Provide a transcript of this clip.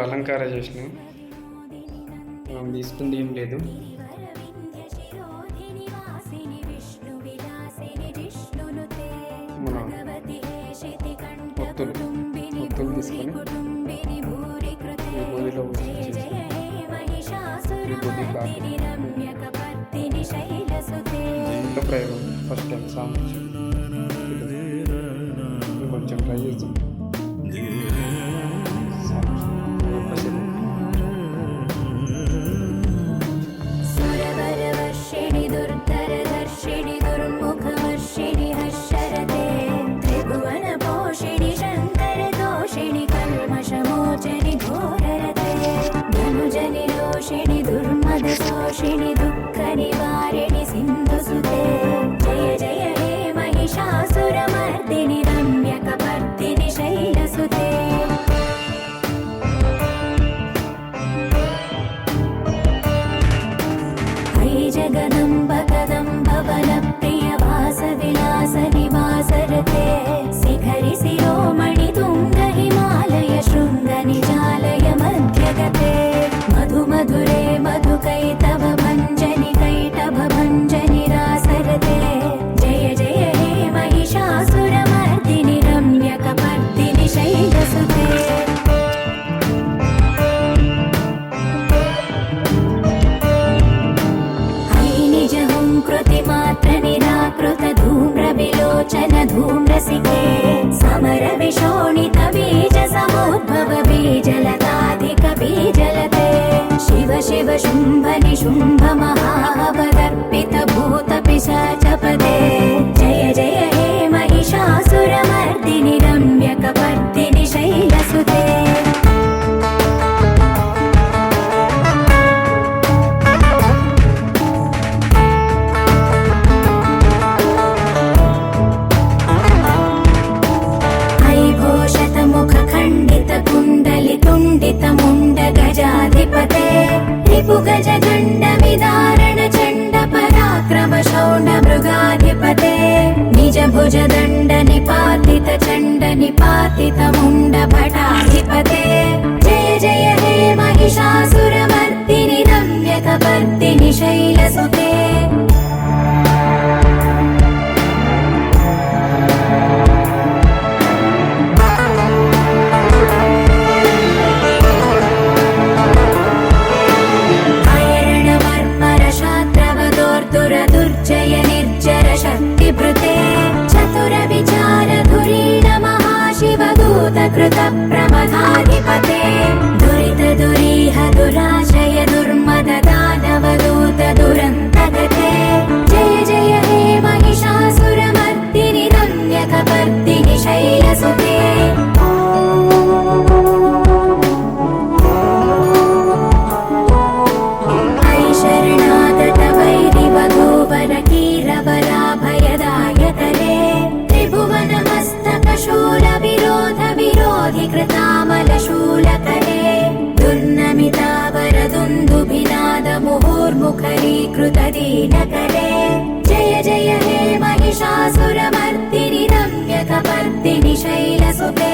అలంకార చేసిన మనం తీసుకుంది ఏం లేదు. మన ఒత్తులు తీసుకొని ఈ బొదిలో ఇంట్లో ప్రయోగం ఫస్ట్ టైం సాంగ్ కొంచెం ట్రై చేస్తాం. दुर्मदशोषिणि दुःखनिवारिणि सिन्धुसुते जय जय हे महिषासुरमर्दिनि रम्यकपर्दिनि शैलसुते हे जगदम्ब कदम्ब वनप्रिय वासविलासनिवासरते शिखरि शिरोमणि तुङ्ग हिमालय शृङ्ग निजालय मध्यगते मधु मधुरे मधुकैतव भञ्जनि कैटभ भञ्जनि रासरते जय जय हे महिषासुरमर्दिनि रम्यकपर्दिनि शैलसुते है निजहुङ्कृतिमात्र निराकृत धूम्रविलोचन धूम्रसिके समरविशोणित बीज समुद्भव बीजलताधिक बीजलते शिव शिव शुम्भ निशुम्भ महावदर्पित भूत पिशाचपदे जय जय हे महिषासुरमर्दिनि रम्यकपर्दिनि शैलसुते मुखखण्डित कुण्डलि तुण्डित मुण्ड गजाधिपते रिपुगज गण्ड विदारण चण्ड पराक्रम शौण्ड मृगाधिपते निज भुज दण्ड निपातित चण्ड निपातित मुण्ड भटाधिपते जय जय हे महिषासुरमर्दिनि रम्यकपर्दिनि शैलसुते दुर्जय निर्जर शक्तिभृते चतुर विचार धुरीण महाशिवदूत कृत प्रमदाधिपते दुरित दुरीह दुराशय दुर्मद दानवदूत दुरन्तगते जय जय हे महिषासुरमर्दिनि रम्यकपर्दिनि शैलसुते वराभयदायकरे त्रिभुवनमस्तकशूल विरोध विरोधि कृतामलशूलकरे दुर्नमितावरदुन्दुभिनाद मुहुर्मुखरीकृत दीनकरे जय जय हे महिषासुरमर्दिनि रम्यकपर्दिनि शैलसुते